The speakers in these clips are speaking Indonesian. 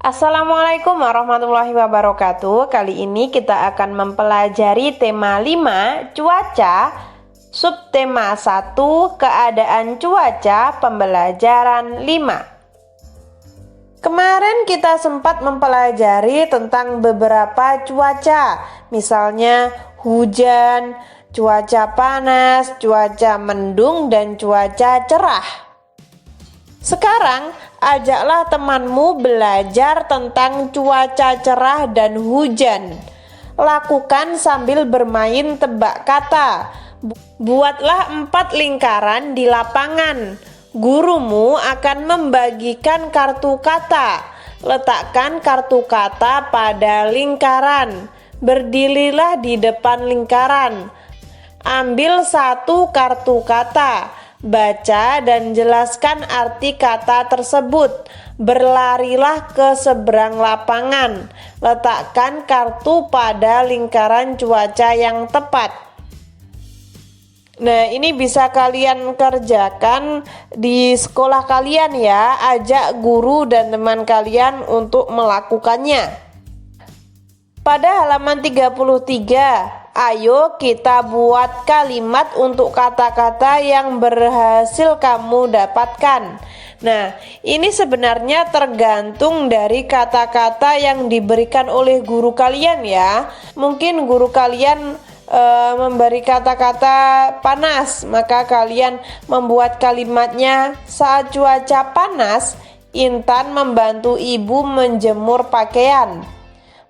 Assalamualaikum warahmatullahi wabarakatuh. Kali ini kita akan mempelajari tema 5, cuaca, subtema 1, keadaan cuaca, pembelajaran 5. Kemarin kita sempat mempelajari tentang beberapa cuaca, misalnya hujan, cuaca panas, cuaca mendung, dan cuaca cerah. Sekarang, ajaklah temanmu belajar tentang cuaca cerah dan hujan. Lakukan sambil bermain tebak kata. Buatlah 4 lingkaran di lapangan. Gurumu akan membagikan kartu kata. Letakkan kartu kata pada lingkaran. Berdirilah di depan lingkaran. Ambil 1 kartu kata. Baca dan jelaskan arti kata tersebut. Berlarilah ke seberang lapangan. Letakkan kartu pada lingkaran cuaca yang tepat. Nah, ini bisa kalian kerjakan di sekolah kalian ya. Ajak guru dan teman kalian untuk melakukannya. Pada halaman 33, ayo kita buat kalimat untuk kata-kata yang berhasil kamu dapatkan. Nah, ini sebenarnya tergantung dari kata-kata yang diberikan oleh guru kalian ya. Mungkin guru kalian memberi kata-kata panas, maka kalian membuat kalimatnya saat cuaca panas, Intan membantu ibu menjemur pakaian.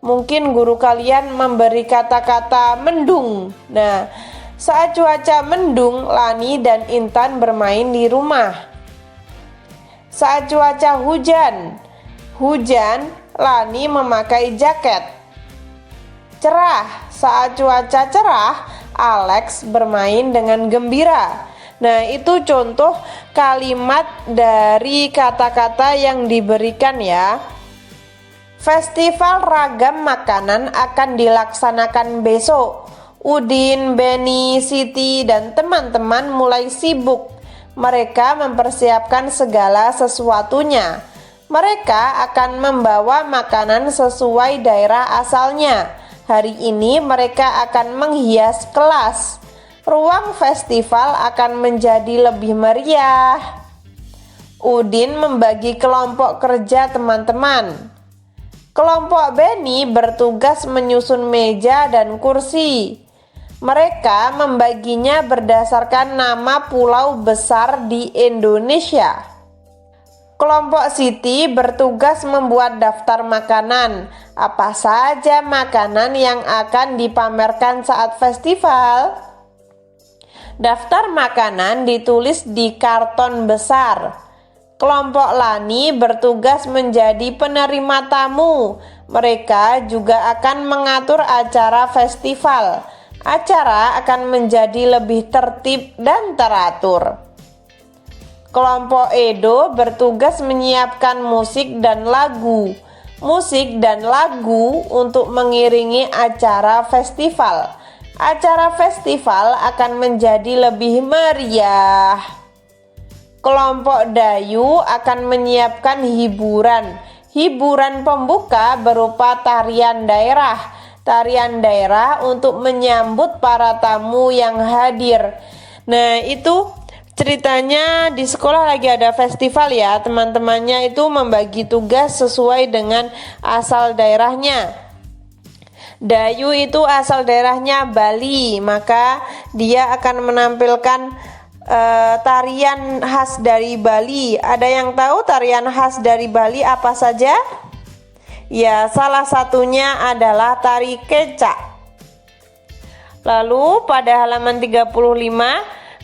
Mungkin guru kalian memberi kata-kata mendung. Nah, saat cuaca mendung, Lani dan Intan bermain di rumah. Saat cuaca hujan, Lani memakai jaket. Cerah, saat cuaca cerah, Alex bermain dengan gembira. Nah, itu contoh kalimat dari kata-kata yang diberikan ya. Festival ragam makanan akan dilaksanakan besok. Udin, Benny, Siti, dan teman-teman mulai sibuk. Mereka mempersiapkan segala sesuatunya. Mereka akan membawa makanan sesuai daerah asalnya. Hari ini mereka akan menghias kelas. Ruang festival akan menjadi lebih meriah. Udin membagi kelompok kerja teman-teman. Kelompok Benny bertugas menyusun meja dan kursi. Mereka membaginya berdasarkan nama pulau besar di Indonesia. Kelompok Siti bertugas membuat daftar makanan. Apa saja makanan yang akan dipamerkan saat festival? Daftar makanan ditulis di karton besar. Kelompok Lani bertugas menjadi penerima tamu. Mereka juga akan mengatur acara festival. Acara akan menjadi lebih tertib dan teratur. Kelompok Edo bertugas menyiapkan musik dan lagu. Musik dan lagu untuk mengiringi acara festival. Acara festival akan menjadi lebih meriah. Kelompok Dayu akan menyiapkan hiburan. Hiburan pembuka berupa tarian daerah. Tarian daerah untuk menyambut para tamu yang hadir. Nah, itu ceritanya di sekolah lagi ada festival ya. Teman-temannya itu membagi tugas sesuai dengan asal daerahnya. Dayu itu asal daerahnya Bali, maka dia akan menampilkan tarian khas dari Bali. Ada yang tahu tarian khas dari Bali apa saja? Ya, salah satunya adalah tari kecak. Lalu pada halaman 35,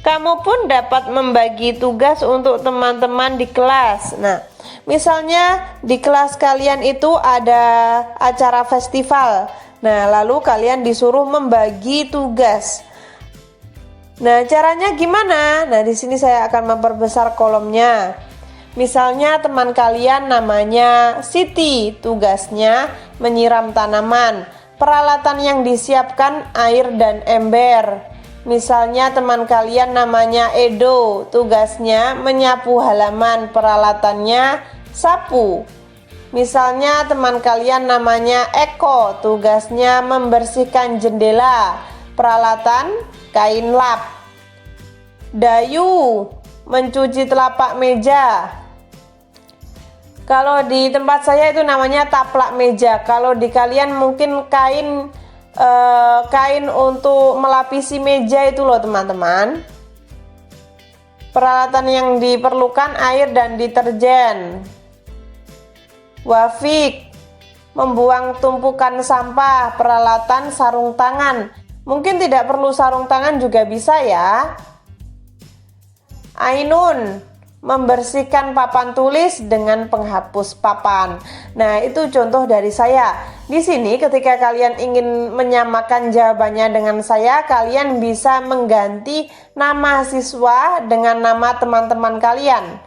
kamu pun dapat membagi tugas untuk teman-teman di kelas. Nah, misalnya di kelas kalian itu ada acara festival. Nah, lalu kalian disuruh membagi tugas. Nah, caranya gimana? Nah, di sini saya akan memperbesar kolomnya. Misalnya teman kalian namanya Siti, tugasnya menyiram tanaman. Peralatan yang disiapkan air dan ember. Misalnya teman kalian namanya Edo, tugasnya menyapu halaman, peralatannya sapu. Misalnya teman kalian namanya Eko, tugasnya membersihkan jendela, peralatan kain lap. Dayu, mencuci telapak meja. Kalau di tempat saya itu namanya taplak meja. Kalau di kalian mungkin kain untuk melapisi meja itu loh teman-teman. Peralatan yang diperlukan air dan deterjen. Wafik, membuang tumpukan sampah, peralatan sarung tangan. Mungkin tidak perlu sarung tangan juga bisa ya. Ainun, membersihkan papan tulis dengan penghapus papan. Nah, itu contoh dari saya. Di sini ketika kalian ingin menyamakan jawabannya dengan saya, kalian bisa mengganti nama siswa dengan nama teman-teman kalian.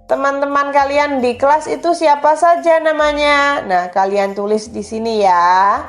Teman-teman kalian di kelas itu siapa saja namanya? Nah, kalian tulis di sini ya.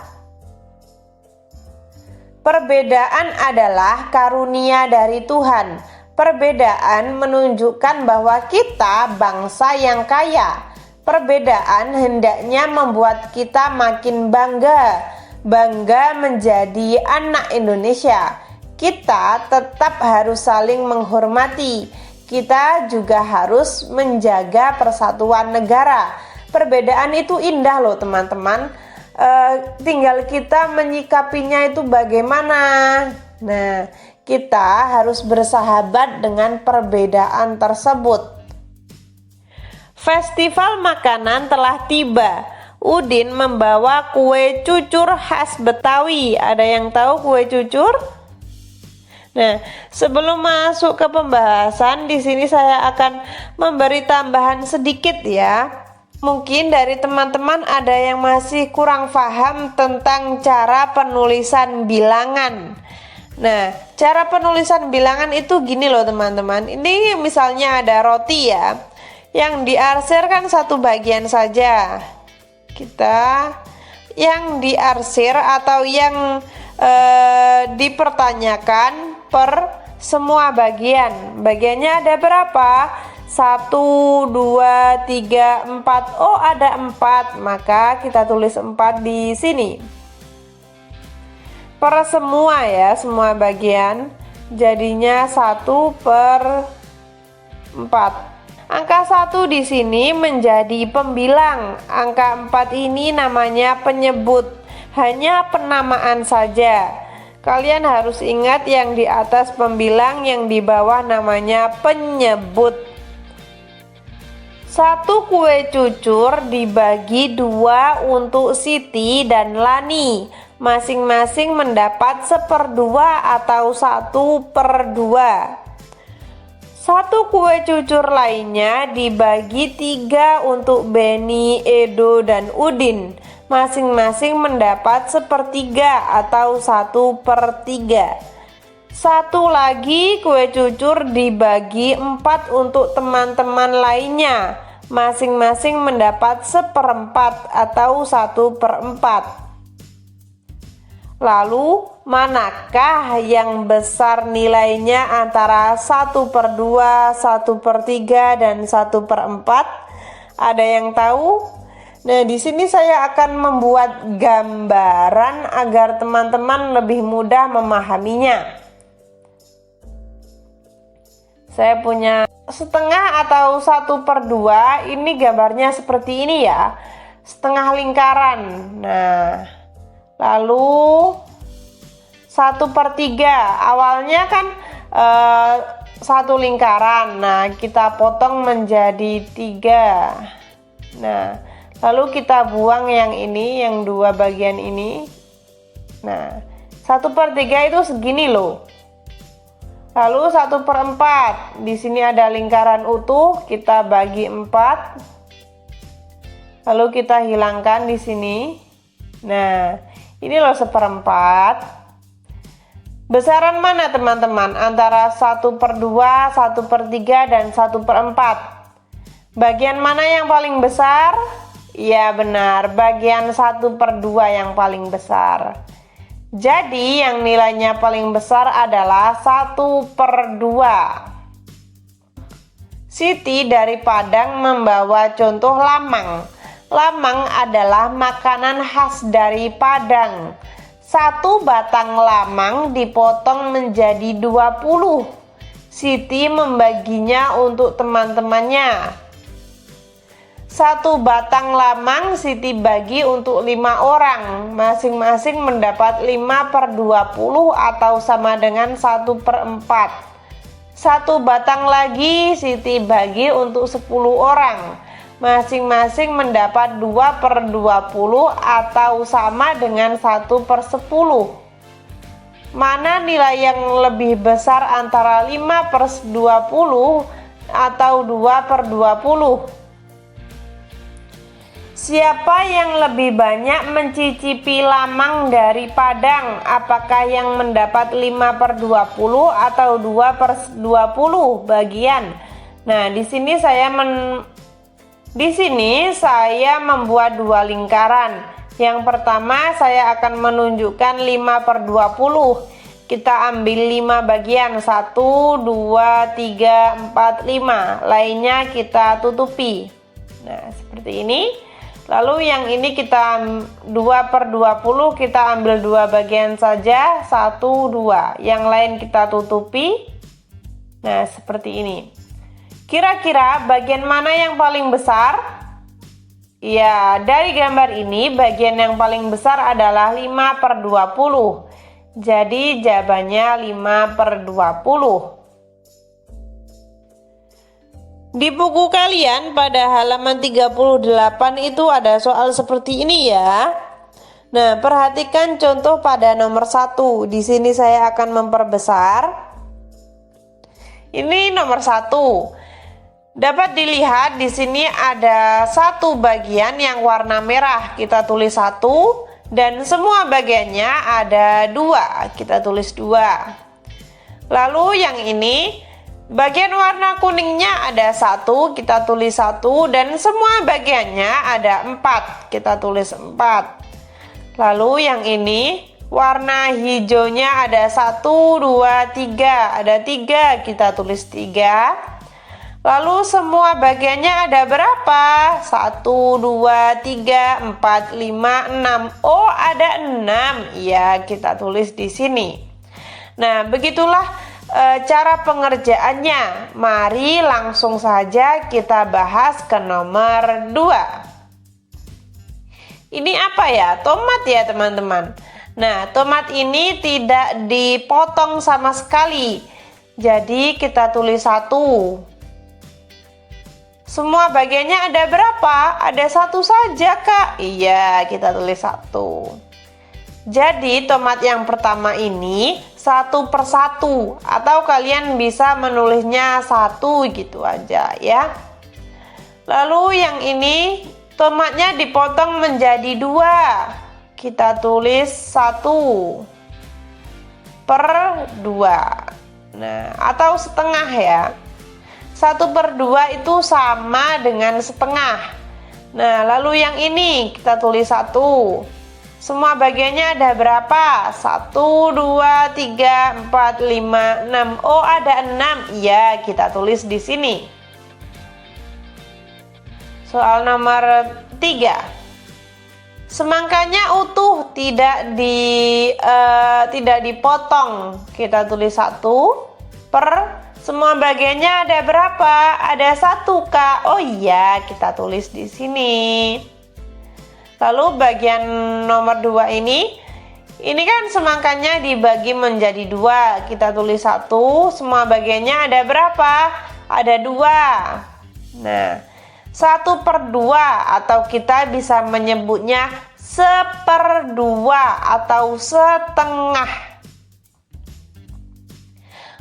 Perbedaan adalah karunia dari Tuhan. Perbedaan menunjukkan bahwa kita bangsa yang kaya. Perbedaan hendaknya membuat kita makin bangga menjadi anak Indonesia. Kita tetap harus saling menghormati. Kita juga harus menjaga persatuan negara. Perbedaan itu indah loh teman-teman. Tinggal kita menyikapinya itu bagaimana. Nah, kita harus bersahabat dengan perbedaan tersebut. Festival makanan telah tiba. Udin membawa kue cucur khas Betawi. Ada yang tahu kue cucur? Nah, sebelum masuk ke pembahasan, di sini saya akan memberi tambahan sedikit ya. Mungkin dari teman-teman ada yang masih kurang paham tentang cara penulisan bilangan. Nah, cara penulisan bilangan itu gini loh teman-teman. Ini misalnya ada roti ya. Yang diarsir kan satu bagian saja. Kita yang diarsir atau yang dipertanyakan per semua bagian. Bagiannya ada berapa? 1, 2, 3, 4. Oh, ada 4. Maka kita tulis 4 di sini. Per semua ya, semua bagian. Jadinya 1/4. Angka 1 di sini menjadi pembilang. Angka 4 ini namanya penyebut. Hanya penamaan saja. Kalian harus ingat yang di atas pembilang, yang di bawah namanya penyebut. 1 kue cucur dibagi 2 untuk Siti dan Lani. Masing-masing mendapat 1/2 atau 1/2. 1 kue cucur lainnya dibagi 3 untuk Beni, Edo, dan Udin. Masing-masing mendapat 1/3 atau 1/3. 1 lagi kue cucur dibagi 4 untuk teman-teman lainnya. Masing-masing mendapat 1/4 atau 1/4. Lalu, manakah yang besar nilainya antara 1/2, 1/3, dan 1/4? Ada yang tahu? Nah, di sini saya akan membuat gambaran agar teman-teman lebih mudah memahaminya. Saya punya setengah atau 1/2. Ini gambarnya seperti ini ya. Setengah lingkaran. Nah, lalu 1/3. Awalnya kan 1 lingkaran. Nah, kita potong menjadi 3. Nah, lalu kita buang yang ini, yang 2 bagian ini. Nah, 1/3 itu segini loh. Lalu 1/4. Di sini ada lingkaran utuh, kita bagi 4. Lalu kita hilangkan di sini. Nah, ini loh 1/4. Besaran mana teman-teman? Antara 1/2, 1/3, dan 1/4. Bagian mana yang paling besar? Ya benar, bagian 1/2 yang paling besar. Jadi yang nilainya paling besar adalah 1/2. Siti dari Padang membawa contoh lamang. Lamang adalah makanan khas dari Padang. Satu batang lamang dipotong menjadi 20. Siti membaginya untuk teman-temannya. Satu batang lamang Siti bagi untuk 5 orang. Masing-masing mendapat 5/20 atau sama dengan 1/4. Satu batang lagi Siti bagi untuk 10 orang. Masing-masing mendapat 2/20 atau sama dengan 1/10. Mana nilai yang lebih besar antara 5/20 atau 2/20? Siapa yang lebih banyak mencicipi lamang dari Padang? Apakah yang mendapat 5/20 atau 2/20 bagian? Nah, di sini saya membuat 2 lingkaran. Yang pertama saya akan menunjukkan 5/20. Kita ambil 5 bagian, 1, 2, 3, 4, 5. Lainnya kita tutupi. Nah, seperti ini. Lalu yang ini kita 2/20, kita ambil 2 bagian saja, 1, 2. Yang lain kita tutupi. Nah, seperti ini. Kira-kira bagian mana yang paling besar? Ya, dari gambar ini bagian yang paling besar adalah 5/20. Jadi jawabannya 5/20. Di buku kalian pada halaman 38 itu ada soal seperti ini ya. Nah, perhatikan contoh pada nomor 1. Di sini saya akan memperbesar. Ini nomor 1. Dapat dilihat di sini ada 1 bagian yang warna merah. Kita tulis 1 dan semua bagiannya ada 2. Kita tulis 2. Lalu yang ini bagian warna kuningnya ada 1, kita tulis 1 dan semua bagiannya ada 4. Kita tulis 4. Lalu yang ini warna hijaunya ada 1, 2, 3. Ada 3, kita tulis 3. Lalu semua bagiannya ada berapa? 1, 2, 3, 4, 5, 6. Oh, ada 6. Ya, kita tulis di sini. Nah, begitulah cara pengerjaannya. Mari langsung saja kita bahas ke nomor 2. Ini apa ya? Tomat ya, teman-teman. Nah, tomat ini tidak dipotong sama sekali. Jadi kita tulis 1. Semua bagiannya ada berapa? Ada 1 saja, Kak. Iya, kita tulis 1. Jadi tomat yang pertama ini 1/1 atau kalian bisa menulisnya 1 gitu aja ya. Lalu yang ini tomatnya dipotong menjadi 2. Kita tulis 1/2. Nah, atau setengah ya. 1/2 itu sama dengan setengah. Nah, lalu yang ini kita tulis 1. Semua bagiannya ada berapa? 1, 2, 3, 4, 5, 6. Oh, ada 6. Iya, kita tulis di sini. Soal nomor 3. Semangkanya utuh, tidak dipotong. Kita tulis 1 per semua bagiannya ada berapa? Ada 1, Kak. Oh iya, kita tulis di sini. Lalu bagian nomor 2 ini kan semangkanya dibagi menjadi 2. Kita tulis 1. Semua bagiannya ada berapa? Ada 2. Nah, 1/2 atau kita bisa menyebutnya 1/2 atau setengah.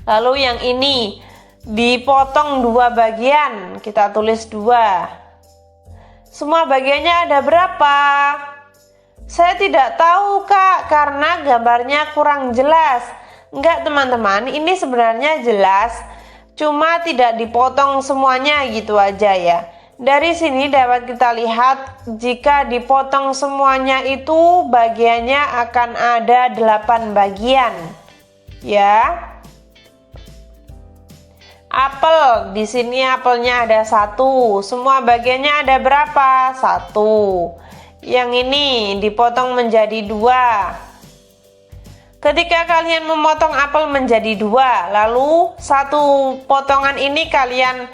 Lalu yang ini dipotong 2 bagian, kita tulis 2. Semua bagiannya ada berapa? Saya tidak tahu, Kak, karena gambarnya kurang jelas. Enggak, teman-teman, ini sebenarnya jelas, cuma tidak dipotong semuanya gitu aja ya. Dari sini dapat kita lihat jika dipotong semuanya itu bagiannya akan ada 8 bagian. Ya. Apel, di sini apelnya ada 1. Semua bagiannya ada berapa? 1. Yang ini dipotong menjadi 2. Ketika kalian memotong apel menjadi 2, lalu 1 potongan ini kalian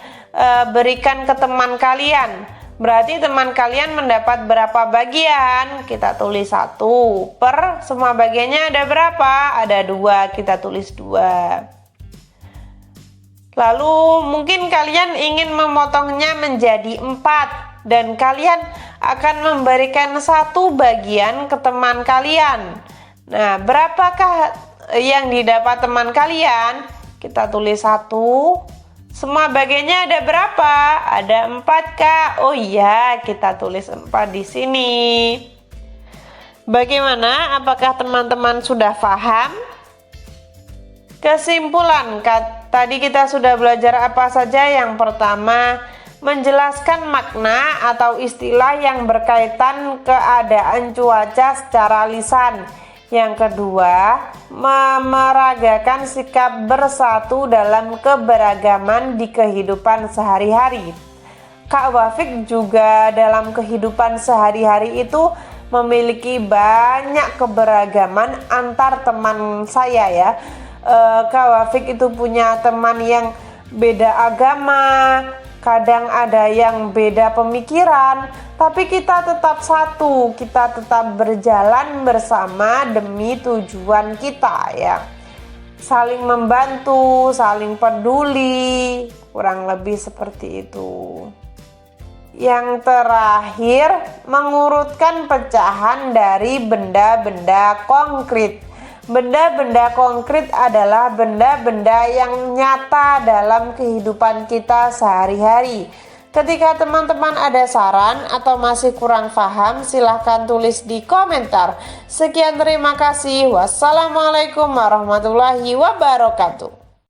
berikan ke teman kalian. Berarti teman kalian mendapat berapa bagian? Kita tulis 1 per semua bagiannya ada berapa? Ada 2, kita tulis 2. Lalu mungkin kalian ingin memotongnya menjadi 4 dan kalian akan memberikan 1 bagian ke teman kalian. Nah, berapakah yang didapat teman kalian? Kita tulis 1. Semua bagiannya ada berapa? Ada 4, Kak. Oh iya, kita tulis 4 di sini. Bagaimana? Apakah teman-teman sudah paham? Kesimpulan, tadi kita sudah belajar apa saja? Yang pertama, menjelaskan makna atau istilah yang berkaitan keadaan cuaca secara lisan. Yang kedua, memeragakan sikap bersatu dalam keberagaman di kehidupan sehari-hari. Kak Wafik juga dalam kehidupan sehari-hari itu memiliki banyak keberagaman antar teman saya ya. Kak Wafik itu punya teman yang beda agama, kadang ada yang beda pemikiran, tapi kita tetap satu, kita tetap berjalan bersama demi tujuan kita ya. Saling membantu, saling peduli, kurang lebih seperti itu. Yang terakhir, mengurutkan pecahan dari benda-benda konkret. Benda-benda konkret adalah benda-benda yang nyata dalam kehidupan kita sehari-hari. Ketika teman-teman ada saran atau masih kurang paham, silahkan tulis di komentar. Sekian, terima kasih. Wassalamualaikum warahmatullahi wabarakatuh.